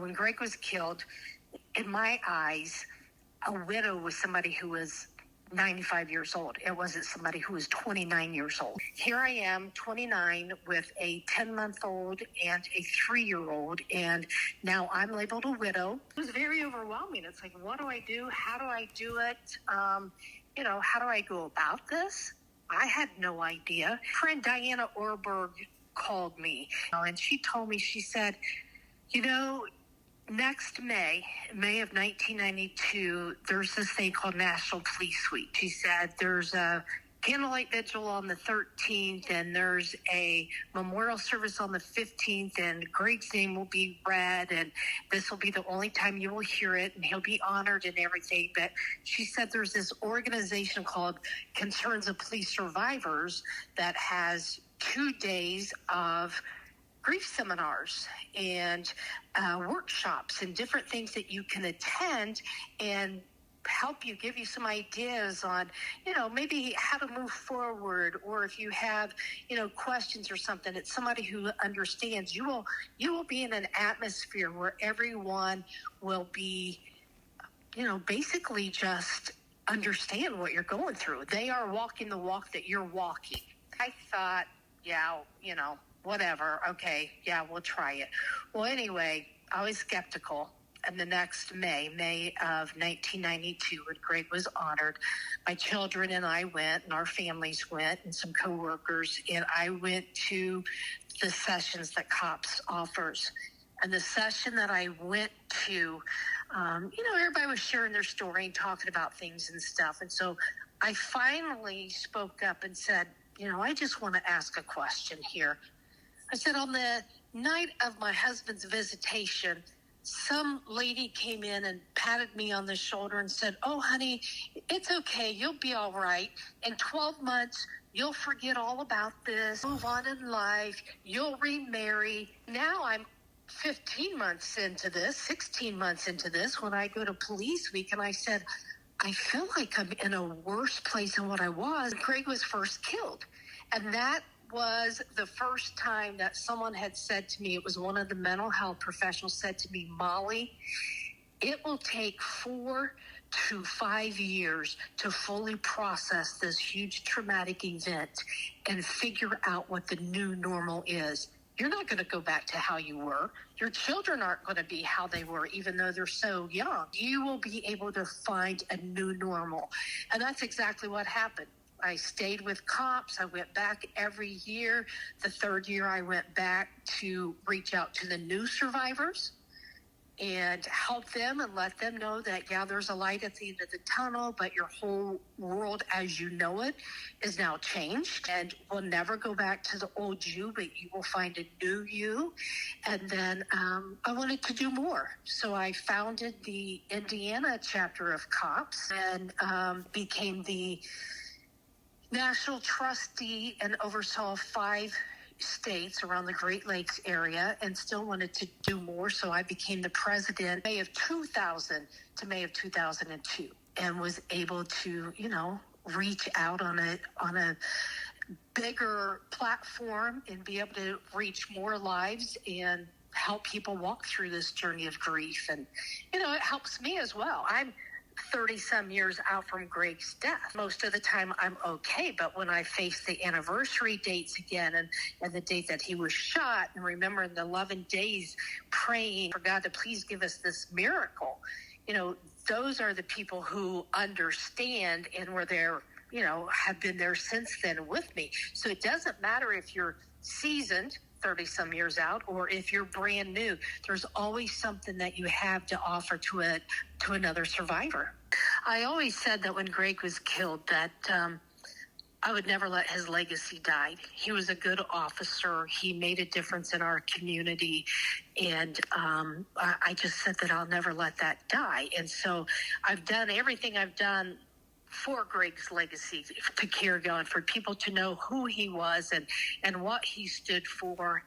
when Greg was killed, in my eyes, a widow was somebody who was 95 years old. It wasn't somebody who was 29 years old. Here I am, 29, with a 10-month-old and a 3-year-old, and now I'm labeled a widow. It was very overwhelming. It's like, what do I do? How do I do it? How do I go about this? I had no idea. Friend Diana Orberg called me, and she told me, she said, next May of 1992, there's this thing called National Police Week. She said there's a candlelight vigil on the 13th, and there's a memorial service on the 15th, and Greg's name will be read, and this will be the only time you will hear it, and he'll be honored and everything. But she said there's this organization called Concerns of Police Survivors that has 2 days of grief seminars and workshops and different things that you can attend and help you, give you some ideas on, maybe how to move forward, or if you have, questions or something. It's somebody who understands. You will be in an atmosphere where everyone will be, basically just understand what you're going through. They are walking the walk that you're walking. I thought, whatever. Okay. Yeah, we'll try it. Well, anyway, I was skeptical. And the next May of 1992, when Greg was honored, my children and I went, and our families went, and some coworkers, and I went to the sessions that C.O.P.S offers. And the session that I went to, everybody was sharing their story and talking about things and stuff. And so I finally spoke up and said, I just want to ask a question here. I said, on the night of my husband's visitation, some lady came in and patted me on the shoulder and said, "Oh, honey, it's okay. You'll be all right. In 12 months, you'll forget all about this, move on in life. You'll remarry." Now I'm 15 months into this, 16 months into this, when I go to Police Week, and I said, I feel like I'm in a worse place than what I was. Greg was first killed. And that was the first time that someone had said to me, it was one of the mental health professionals said to me, "Molly, it will take 4 to 5 years to fully process this huge traumatic event and figure out what the new normal is. You're not going to go back to how you were. Your children aren't going to be how they were, even though they're so young. You will be able to find a new normal." And that's exactly what happened. I stayed with C.O.P.S. I went back every year. The third year I went back to reach out to the new survivors and help them and let them know that, there's a light at the end of the tunnel, but your whole world as you know it is now changed, and will never go back to the old you, but you will find a new you. And then I wanted to do more. So I founded the Indiana chapter of C.O.P.S. and became the national trustee and oversaw 5 states around the Great Lakes area, and still wanted to do more. So I became the president May of 2000 to May of 2002, and was able to, reach out on a bigger platform and be able to reach more lives and help people walk through this journey of grief. And, it helps me as well. I'm 30-some years out from Greg's death. Most of the time I'm okay, but when I face the anniversary dates again and the date that he was shot, and remembering the 11 days praying for God to please give us this miracle, those are the people who understand and were there, have been there since then with me. So it doesn't matter if you're seasoned 30-some years out, or if you're brand new, there's always something that you have to offer to another survivor. I always said that when Greg was killed that I would never let his legacy die. He was a good officer. He made a difference in our community. And I just said that I'll never let that die. And so I've done everything I've done for Greg's legacy to carry on, for people to know who he was and what he stood for,